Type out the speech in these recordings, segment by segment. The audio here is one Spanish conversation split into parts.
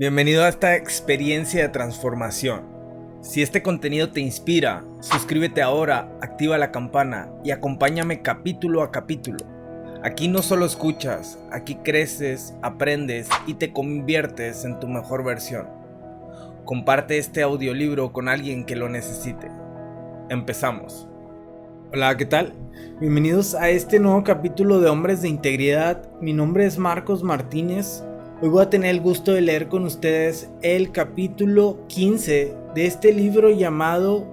Bienvenido a esta experiencia de transformación. Si este contenido te inspira, suscríbete ahora, activa la campana y acompáñame capítulo a capítulo. Aquí no solo escuchas, aquí creces, aprendes y te conviertes en tu mejor versión. Comparte este audiolibro con alguien que lo necesite. Empezamos. Hola, ¿qué tal? Bienvenidos a este nuevo capítulo de Hombres de Integridad. Mi nombre es Marcos Martínez. Hoy voy a tener el gusto de leer con ustedes el capítulo 15 de este libro llamado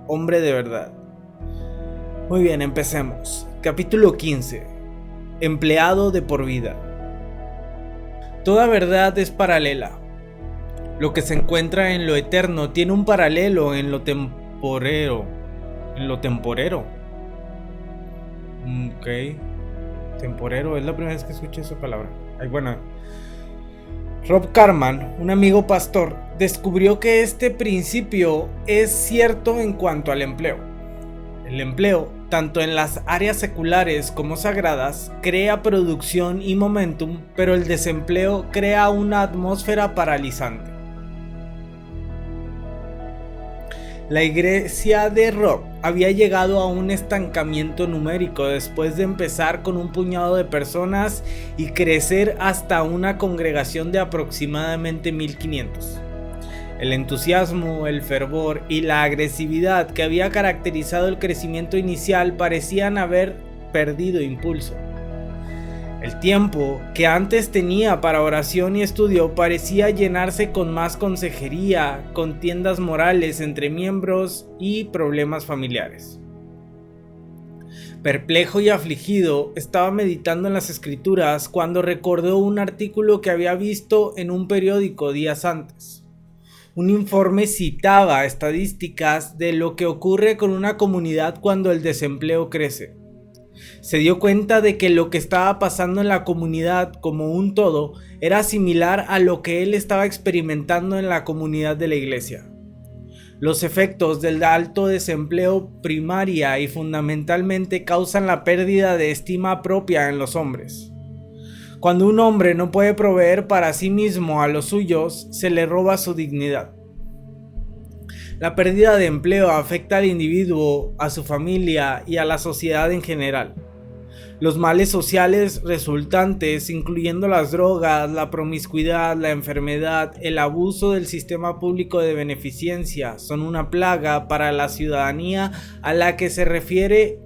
Hombre de Verdad. Muy bien, empecemos. Capítulo 15. Empleado de por vida. Toda verdad es paralela. Lo que se encuentra en lo eterno tiene un paralelo en lo temporero. Ok. Temporero, es la primera vez que escucho esa palabra. Rob Carman, un amigo pastor, descubrió que este principio es cierto en cuanto al empleo. El empleo, tanto en las áreas seculares como sagradas, crea producción y momentum, pero el desempleo crea una atmósfera paralizante. La iglesia de Rob había llegado a un estancamiento numérico después de empezar con un puñado de personas y crecer hasta una congregación de aproximadamente 1500. El entusiasmo, el fervor y la agresividad que había caracterizado el crecimiento inicial parecían haber perdido impulso. El tiempo que antes tenía para oración y estudio parecía llenarse con más consejería, contiendas morales entre miembros y problemas familiares. Perplejo y afligido, estaba meditando en las escrituras cuando recordó un artículo que había visto en un periódico días antes. Un informe citaba estadísticas de lo que ocurre con una comunidad cuando el desempleo crece. Se dio cuenta de que lo que estaba pasando en la comunidad como un todo era similar a lo que él estaba experimentando en la comunidad de la iglesia. Los efectos del alto desempleo primaria y fundamentalmente causan la pérdida de estima propia en los hombres. Cuando un hombre no puede proveer para sí mismo a los suyos, se le roba su dignidad. La pérdida de empleo afecta al individuo, a su familia y a la sociedad en general. Los males sociales resultantes, incluyendo las drogas, la promiscuidad, la enfermedad, el abuso del sistema público de beneficencia, son una plaga para la ciudadanía a la que se requiere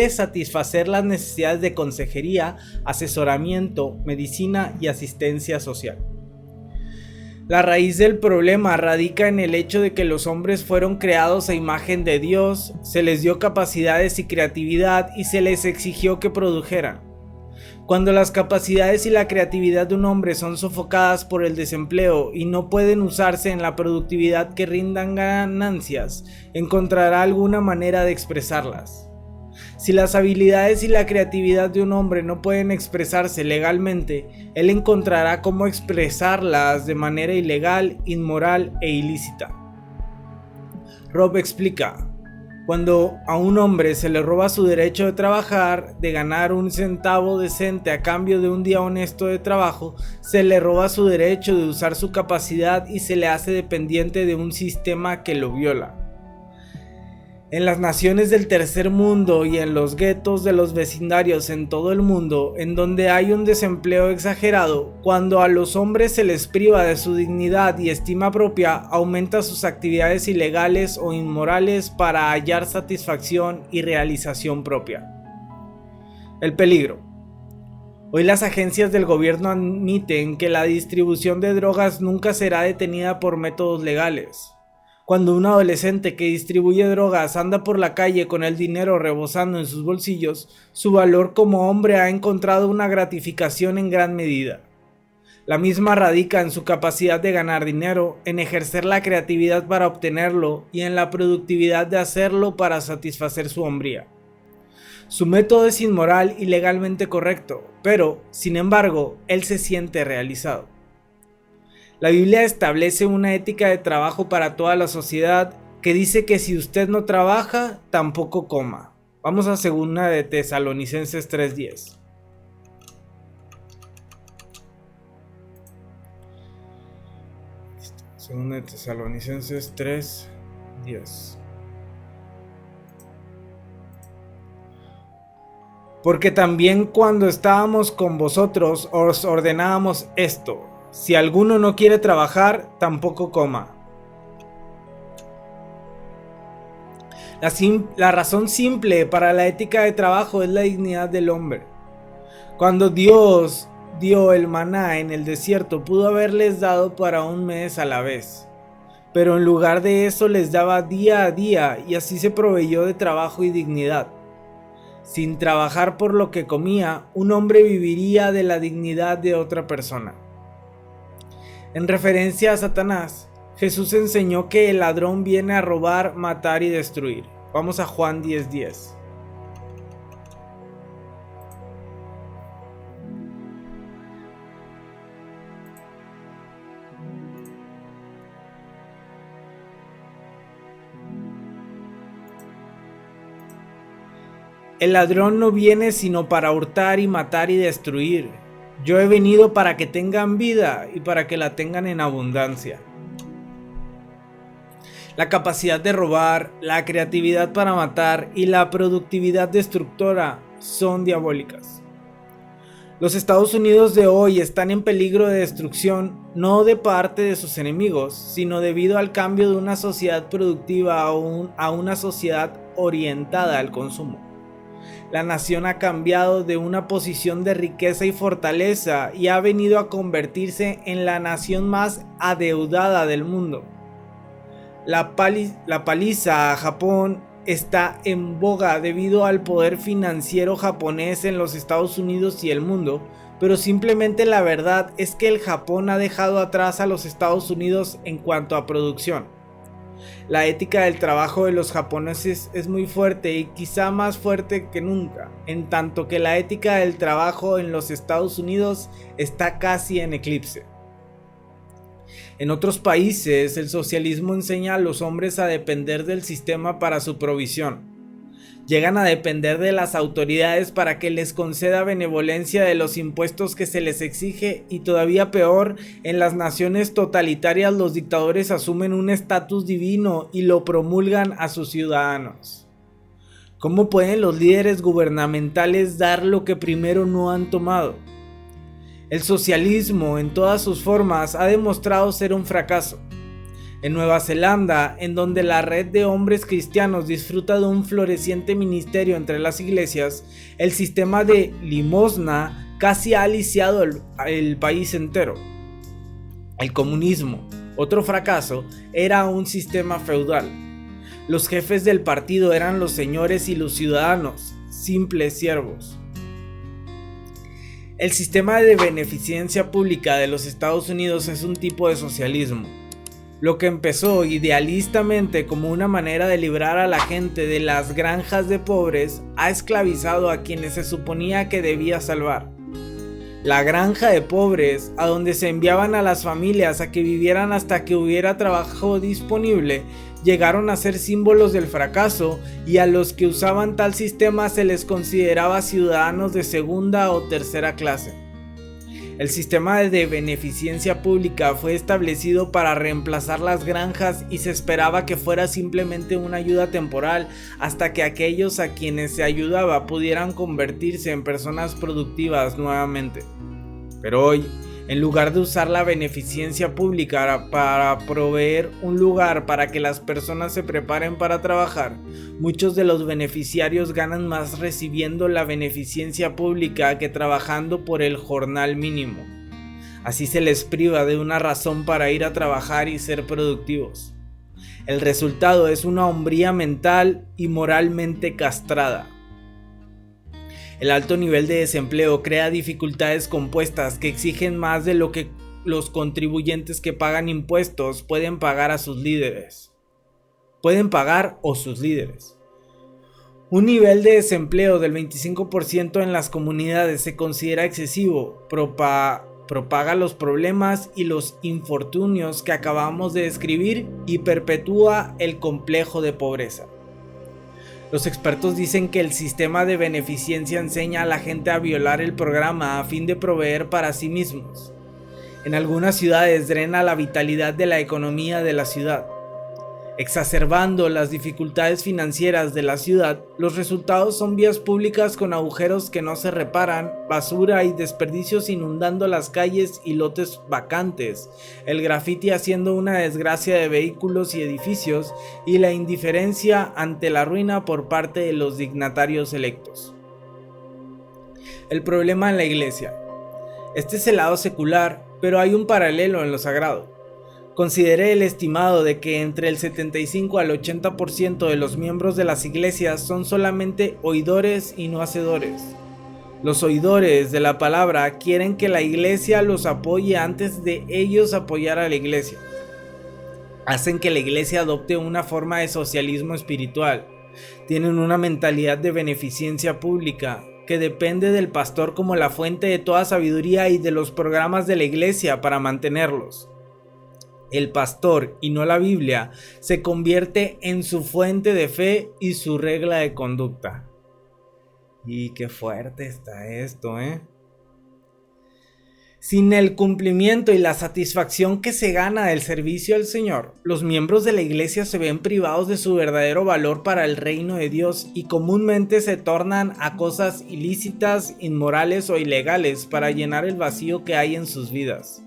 satisfacer las necesidades de consejería, asesoramiento, medicina y asistencia social. La raíz del problema radica en el hecho de que los hombres fueron creados a imagen de Dios, se les dio capacidades y creatividad y se les exigió que produjeran. Cuando las capacidades y la creatividad de un hombre son sofocadas por el desempleo y no pueden usarse en la productividad que rindan ganancias, encontrará alguna manera de expresarlas. Si las habilidades y la creatividad de un hombre no pueden expresarse legalmente, él encontrará cómo expresarlas de manera ilegal, inmoral e ilícita. Rob explica: cuando a un hombre se le roba su derecho de trabajar, de ganar un centavo decente a cambio de un día honesto de trabajo, se le roba su derecho de usar su capacidad y se le hace dependiente de un sistema que lo viola. En las naciones del tercer mundo y en los guetos de los vecindarios en todo el mundo, en donde hay un desempleo exagerado, cuando a los hombres se les priva de su dignidad y estima propia, aumenta sus actividades ilegales o inmorales para hallar satisfacción y realización propia. El peligro. Hoy las agencias del gobierno admiten que la distribución de drogas nunca será detenida por métodos legales. Cuando un adolescente que distribuye drogas anda por la calle con el dinero rebosando en sus bolsillos, su valor como hombre ha encontrado una gratificación en gran medida. La misma radica en su capacidad de ganar dinero, en ejercer la creatividad para obtenerlo y en la productividad de hacerlo para satisfacer su hombría. Su método es inmoral y legalmente correcto, pero, sin embargo, él se siente realizado. La Biblia establece una ética de trabajo para toda la sociedad que dice que si usted no trabaja, tampoco coma. Vamos a 2 de Tesalonicenses 3:10. Segunda de Tesalonicenses 3:10. Porque también cuando estábamos con vosotros os ordenábamos esto: si alguno no quiere trabajar, tampoco coma. La razón simple para la ética de trabajo es la dignidad del hombre. Cuando Dios dio el maná en el desierto, pudo haberles dado para un mes a la vez. Pero en lugar de eso les daba día a día, y así se proveyó de trabajo y dignidad. Sin trabajar por lo que comía, un hombre viviría de la dignidad de otra persona. En referencia a Satanás, Jesús enseñó que el ladrón viene a robar, matar y destruir. Vamos a Juan 10:10. El ladrón no viene sino para hurtar y matar y destruir. Yo he venido para que tengan vida y para que la tengan en abundancia. La capacidad de robar, la creatividad para matar y la productividad destructora son diabólicas. Los Estados Unidos de hoy están en peligro de destrucción no de parte de sus enemigos, sino debido al cambio de una sociedad productiva a una sociedad orientada al consumo. La nación ha cambiado de una posición de riqueza y fortaleza y ha venido a convertirse en la nación más adeudada del mundo. La paliza a Japón está en boga debido al poder financiero japonés en los Estados Unidos y el mundo, pero simplemente la verdad es que el Japón ha dejado atrás a los Estados Unidos en cuanto a producción. La ética del trabajo de los japoneses es muy fuerte y quizá más fuerte que nunca, en tanto que la ética del trabajo en los Estados Unidos está casi en eclipse. En otros países, el socialismo enseña a los hombres a depender del sistema para su provisión. Llegan a depender de las autoridades para que les conceda benevolencia de los impuestos que se les exige, y todavía peor, en las naciones totalitarias los dictadores asumen un estatus divino y lo promulgan a sus ciudadanos. ¿Cómo pueden los líderes gubernamentales dar lo que primero no han tomado? El socialismo en todas sus formas ha demostrado ser un fracaso. En Nueva Zelanda, en donde la red de hombres cristianos disfruta de un floreciente ministerio entre las iglesias, el sistema de limosna casi ha aliciado el país entero. El comunismo, otro fracaso, era un sistema feudal. Los jefes del partido eran los señores y los ciudadanos, simples siervos. El sistema de beneficencia pública de los Estados Unidos es un tipo de socialismo. Lo que empezó idealistamente como una manera de librar a la gente de las granjas de pobres ha esclavizado a quienes se suponía que debía salvar. La granja de pobres, a donde se enviaban a las familias a que vivieran hasta que hubiera trabajo disponible, llegaron a ser símbolos del fracaso, y a los que usaban tal sistema se les consideraba ciudadanos de segunda o tercera clase. El sistema de beneficencia pública fue establecido para reemplazar las granjas y se esperaba que fuera simplemente una ayuda temporal hasta que aquellos a quienes se ayudaba pudieran convertirse en personas productivas nuevamente. Pero hoy, en lugar de usar la beneficencia pública para proveer un lugar para que las personas se preparen para trabajar, muchos de los beneficiarios ganan más recibiendo la beneficencia pública que trabajando por el jornal mínimo. Así se les priva de una razón para ir a trabajar y ser productivos. El resultado es una hombría mental y moralmente castrada. El alto nivel de desempleo crea dificultades compuestas que exigen más de lo que los contribuyentes que pagan impuestos pueden pagar a sus líderes. Un nivel de desempleo del 25% en las comunidades se considera excesivo, propaga los problemas y los infortunios que acabamos de describir y perpetúa el complejo de pobreza. Los expertos dicen que el sistema de beneficencia enseña a la gente a violar el programa a fin de proveer para sí mismos. En algunas ciudades drena la vitalidad de la economía de la ciudad. Exacerbando las dificultades financieras de la ciudad, los resultados son vías públicas con agujeros que no se reparan, basura y desperdicios inundando las calles y lotes vacantes, el grafiti haciendo una desgracia de vehículos y edificios, y la indiferencia ante la ruina por parte de los dignatarios electos. El problema en la iglesia. Este es el lado secular, pero hay un paralelo en lo sagrado. Considere el estimado de que entre el 75 al 80% de los miembros de las iglesias son solamente oidores y no hacedores. Los oidores de la palabra quieren que la iglesia los apoye antes de ellos apoyar a la iglesia. Hacen que la iglesia adopte una forma de socialismo espiritual. Tienen una mentalidad de beneficencia pública que depende del pastor como la fuente de toda sabiduría y de los programas de la iglesia para mantenerlos. El pastor, y no la Biblia, se convierte en su fuente de fe y su regla de conducta. Y qué fuerte está esto, ¿eh? Sin el cumplimiento y la satisfacción que se gana del servicio al Señor, los miembros de la iglesia se ven privados de su verdadero valor para el reino de Dios y comúnmente se tornan a cosas ilícitas, inmorales o ilegales para llenar el vacío que hay en sus vidas.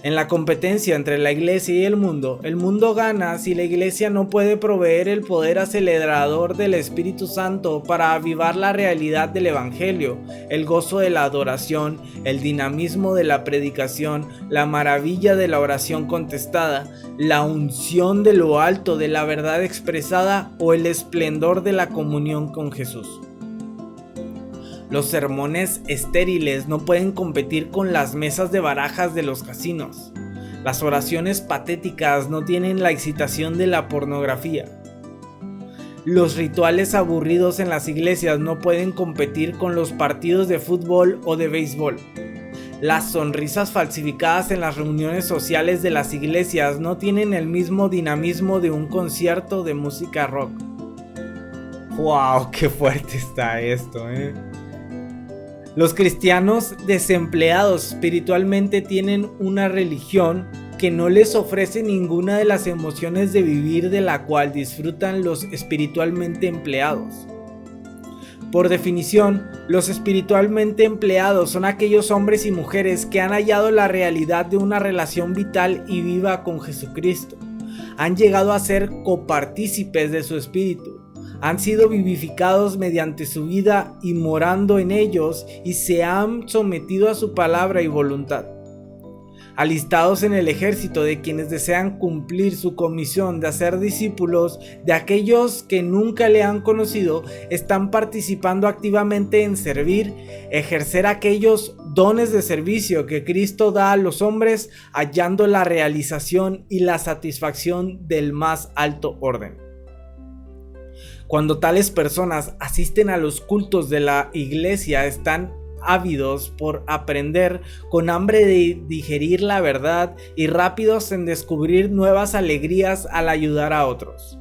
En la competencia entre la iglesia y el mundo gana si la iglesia no puede proveer el poder acelerador del Espíritu Santo para avivar la realidad del Evangelio, el gozo de la adoración, el dinamismo de la predicación, la maravilla de la oración contestada, la unción de lo alto de la verdad expresada o el esplendor de la comunión con Jesús. Los sermones estériles no pueden competir con las mesas de barajas de los casinos. Las oraciones patéticas no tienen la excitación de la pornografía. Los rituales aburridos en las iglesias no pueden competir con los partidos de fútbol o de béisbol. Las sonrisas falsificadas en las reuniones sociales de las iglesias no tienen el mismo dinamismo de un concierto de música rock. ¡Wow! ¡Qué fuerte está esto, eh! Los cristianos desempleados espiritualmente tienen una religión que no les ofrece ninguna de las emociones de vivir de la cual disfrutan los espiritualmente empleados. Por definición, los espiritualmente empleados son aquellos hombres y mujeres que han hallado la realidad de una relación vital y viva con Jesucristo. Han llegado a ser copartícipes de su espíritu. Han sido vivificados mediante su vida y morando en ellos y se han sometido a su palabra y voluntad. Alistados en el ejército de quienes desean cumplir su comisión de hacer discípulos de aquellos que nunca le han conocido, están participando activamente en servir, ejercer aquellos dones de servicio que Cristo da a los hombres, hallando la realización y la satisfacción del más alto orden. Cuando tales personas asisten a los cultos de la iglesia, están ávidos por aprender, con hambre de digerir la verdad y rápidos en descubrir nuevas alegrías al ayudar a otros.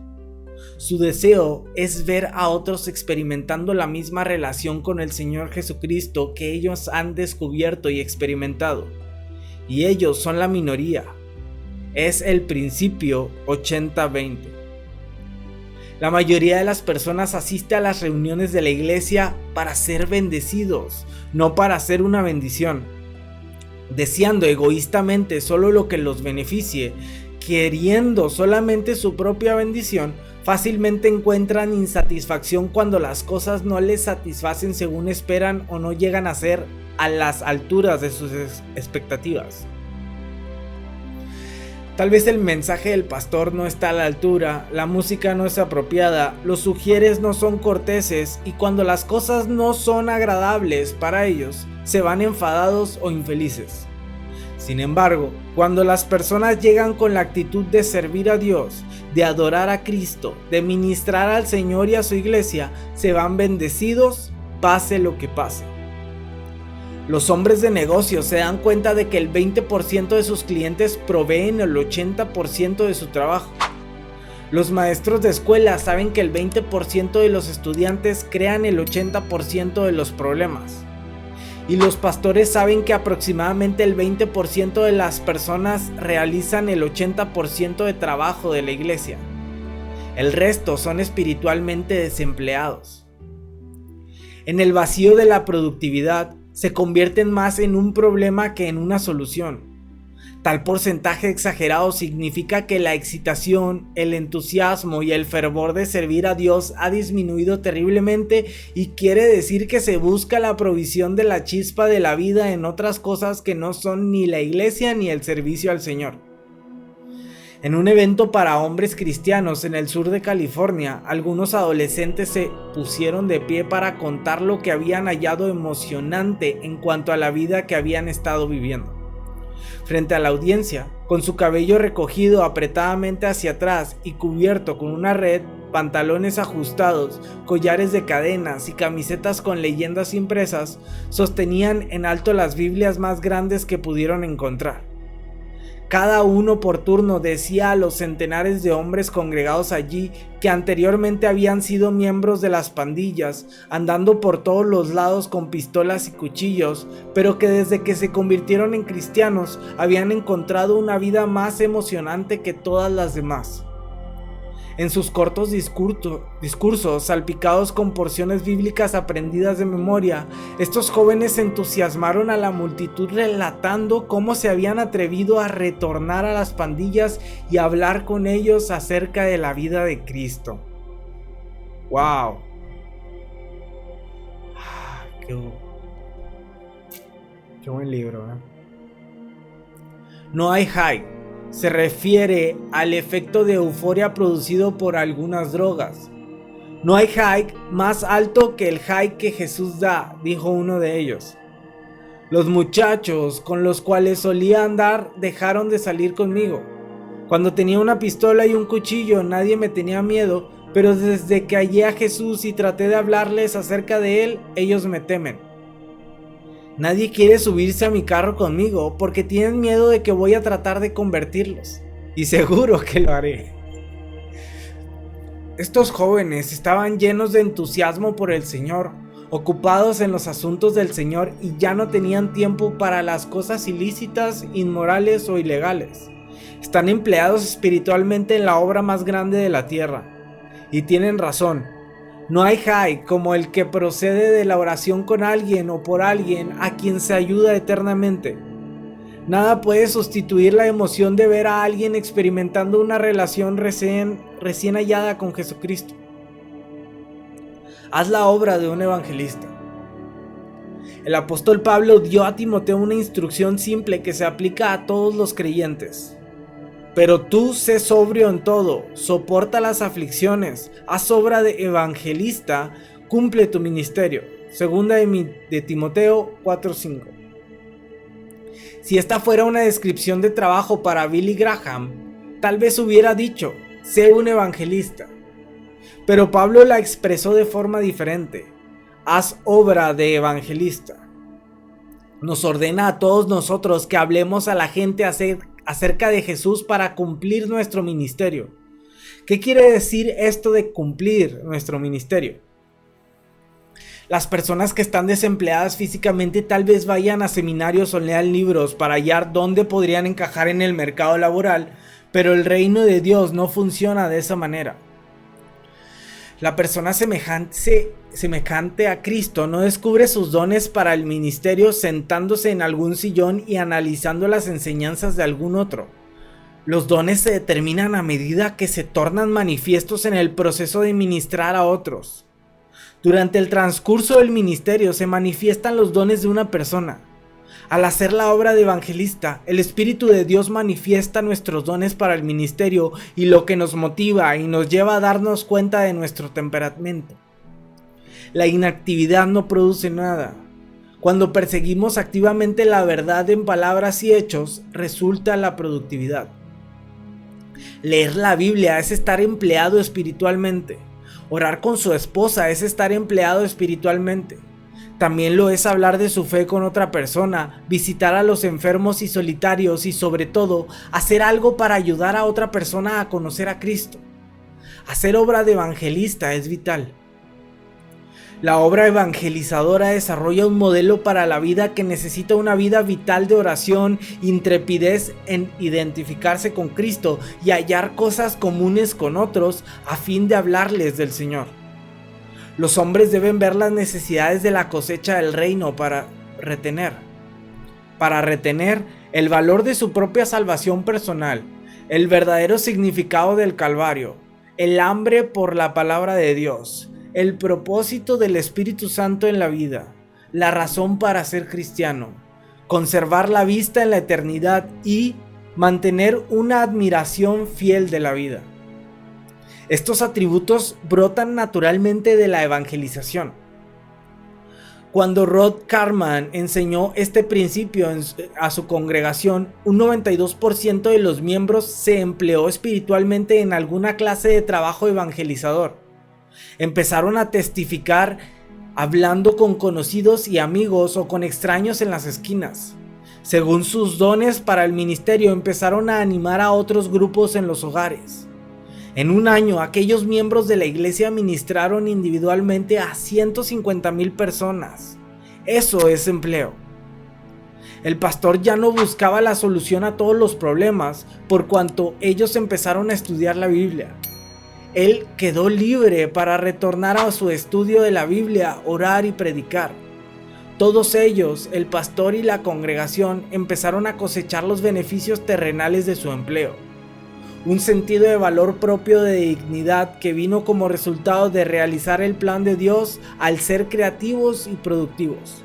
Su deseo es ver a otros experimentando la misma relación con el Señor Jesucristo que ellos han descubierto y experimentado. Y ellos son la minoría. Es el principio 80-20. La mayoría de las personas asiste a las reuniones de la iglesia para ser bendecidos, no para hacer una bendición. Deseando egoístamente solo lo que los beneficie, queriendo solamente su propia bendición, fácilmente encuentran insatisfacción cuando las cosas no les satisfacen según esperan o no llegan a ser a las alturas de sus expectativas. Tal vez el mensaje del pastor no está a la altura, la música no es apropiada, los sugieres no son corteses y cuando las cosas no son agradables para ellos, se van enfadados o infelices. Sin embargo, cuando las personas llegan con la actitud de servir a Dios, de adorar a Cristo, de ministrar al Señor y a su iglesia, se van bendecidos, pase lo que pase. Los hombres de negocios se dan cuenta de que el 20% de sus clientes proveen el 80% de su trabajo. Los maestros de escuela saben que el 20% de los estudiantes crean el 80% de los problemas. y los pastores saben que aproximadamente el 20% de las personas realizan el 80% de trabajo de la iglesia. El resto son espiritualmente desempleados. En el vacío de la productividad se convierten más en un problema que en una solución. Tal porcentaje exagerado significa que la excitación, el entusiasmo y el fervor de servir a Dios ha disminuido terriblemente, y quiere decir que se busca la provisión de la chispa de la vida en otras cosas que no son ni la iglesia ni el servicio al Señor. En un evento para hombres cristianos en el sur de California, algunos adolescentes se pusieron de pie para contar lo que habían hallado emocionante en cuanto a la vida que habían estado viviendo. Frente a la audiencia, con su cabello recogido apretadamente hacia atrás y cubierto con una red, pantalones ajustados, collares de cadenas y camisetas con leyendas impresas, sostenían en alto las Biblias más grandes que pudieron encontrar. Cada uno por turno decía a los centenares de hombres congregados allí que anteriormente habían sido miembros de las pandillas, andando por todos los lados con pistolas y cuchillos, pero que desde que se convirtieron en cristianos habían encontrado una vida más emocionante que todas las demás. En sus cortos discursos, salpicados con porciones bíblicas aprendidas de memoria, estos jóvenes entusiasmaron a la multitud relatando cómo se habían atrevido a retornar a las pandillas y hablar con ellos acerca de la vida de Cristo. ¡Wow! Qué buen libro, ¿eh? No hay hype. Se refiere al efecto de euforia producido por algunas drogas. No hay high más alto que el high que Jesús da, dijo uno de ellos. Los muchachos con los cuales solía andar dejaron de salir conmigo. Cuando tenía una pistola y un cuchillo nadie me tenía miedo, pero desde que hallé a Jesús y traté de hablarles acerca de él, ellos me temen. Nadie quiere subirse a mi carro conmigo porque tienen miedo de que voy a tratar de convertirlos. Y seguro que lo haré. Estos jóvenes estaban llenos de entusiasmo por el Señor, ocupados en los asuntos del Señor, y ya no tenían tiempo para las cosas ilícitas, inmorales o ilegales. Están empleados espiritualmente en la obra más grande de la tierra. Y tienen razón. No hay high como el que procede de la oración con alguien o por alguien a quien se ayuda eternamente. Nada puede sustituir la emoción de ver a alguien experimentando una relación recién hallada con Jesucristo. Haz la obra de un evangelista. El apóstol Pablo dio a Timoteo una instrucción simple que se aplica a todos los creyentes. Pero tú sé sobrio en todo, soporta las aflicciones, haz obra de evangelista, cumple tu ministerio. Segunda de Timoteo 4:5. Si esta fuera una descripción de trabajo para Billy Graham, tal vez hubiera dicho, sé un evangelista. Pero Pablo la expresó de forma diferente, haz obra de evangelista. Nos ordena a todos nosotros que hablemos a la gente acerca de Jesús para cumplir nuestro ministerio. ¿Qué quiere decir esto de cumplir nuestro ministerio? Las personas que están desempleadas físicamente tal vez vayan a seminarios o lean libros para hallar dónde podrían encajar en el mercado laboral, pero el reino de Dios no funciona de esa manera. La persona semejante a Cristo no descubre sus dones para el ministerio sentándose en algún sillón y analizando las enseñanzas de algún otro. Los dones se determinan a medida que se tornan manifiestos en el proceso de ministrar a otros. Durante el transcurso del ministerio se manifiestan los dones de una persona. Al hacer la obra de evangelista, el Espíritu de Dios manifiesta nuestros dones para el ministerio y lo que nos motiva y nos lleva a darnos cuenta de nuestro temperamento. La inactividad no produce nada. Cuando perseguimos activamente la verdad en palabras y hechos, resulta la productividad. Leer la Biblia es estar empleado espiritualmente. Orar con su esposa es estar empleado espiritualmente. También lo es hablar de su fe con otra persona, visitar a los enfermos y solitarios y sobre todo, hacer algo para ayudar a otra persona a conocer a Cristo. Hacer obra de evangelista es vital. La obra evangelizadora desarrolla un modelo para la vida que necesita una vida vital de oración, intrepidez en identificarse con Cristo y hallar cosas comunes con otros a fin de hablarles del Señor. Los hombres deben ver las necesidades de la cosecha del reino para retener el valor de su propia salvación personal, el verdadero significado del Calvario, el hambre por la palabra de Dios, el propósito del Espíritu Santo en la vida, la razón para ser cristiano, conservar la vista en la eternidad y mantener una admiración fiel de la vida. Estos atributos brotan naturalmente de la evangelización. Cuando Rod Carman enseñó este principio a su congregación, un 92% de los miembros se empleó espiritualmente en alguna clase de trabajo evangelizador. Empezaron a testificar hablando con conocidos y amigos o con extraños en las esquinas. Según sus dones para el ministerio, empezaron a animar a otros grupos en los hogares. En un año, aquellos miembros de la iglesia ministraron individualmente a 150,000 personas. Eso es empleo. El pastor ya no buscaba la solución a todos los problemas, por cuanto ellos empezaron a estudiar la Biblia. Él quedó libre para retornar a su estudio de la Biblia, orar y predicar. Todos ellos, el pastor y la congregación, empezaron a cosechar los beneficios terrenales de su empleo. Un sentido de valor propio de dignidad que vino como resultado de realizar el plan de Dios al ser creativos y productivos.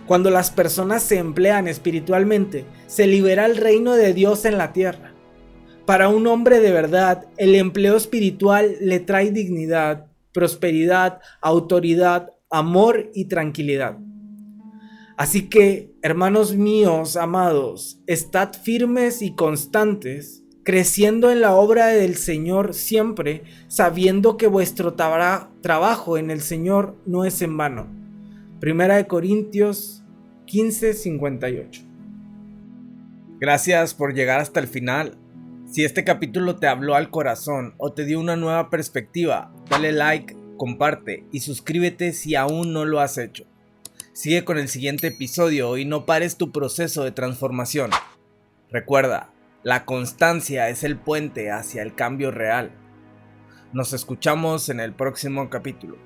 Cuando las personas se emplean espiritualmente, se libera el reino de Dios en la tierra. Para un hombre de verdad, el empleo espiritual le trae dignidad, prosperidad, autoridad, amor y tranquilidad. Así que, hermanos míos amados, estad firmes y constantes, creciendo en la obra del Señor siempre, sabiendo que vuestro trabajo en el Señor no es en vano. 1 Corintios 15:58. Gracias por llegar hasta el final. Si este capítulo te habló al corazón o te dio una nueva perspectiva, dale like, comparte y suscríbete si aún no lo has hecho. Sigue con el siguiente episodio y no pares tu proceso de transformación. Recuerda, la constancia es el puente hacia el cambio real. Nos escuchamos en el próximo capítulo.